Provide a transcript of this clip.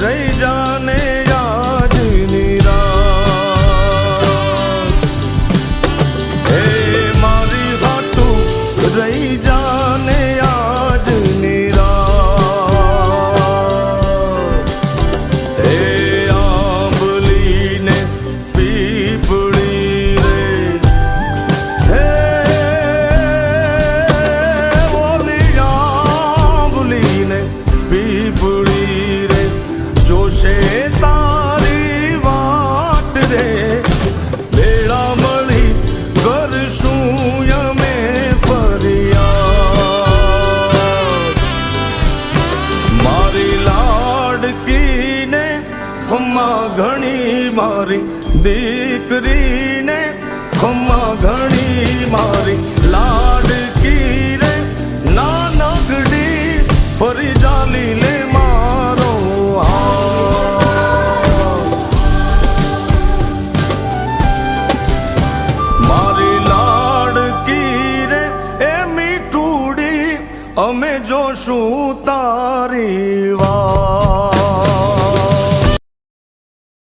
रही जाने આજની રાત હે મારી હાટું રહી જાને આજની રાત હે આંબલી ને પીપળી રે હે ઓલી આંબલી ને પીપળી રે જોશે તારી વાટ રે વેળા મળી કરશું અમે ફરિયાદ મારી લાડકીને ખમ્મા ઘણી મારી દીકરીને ખમ્મા ઘણી મારી લાડકી રે નાનકડી ફરી જાલી લે મારો મારી લાડકી રે એ મીઠુડી અમે જોશું તારી વાત।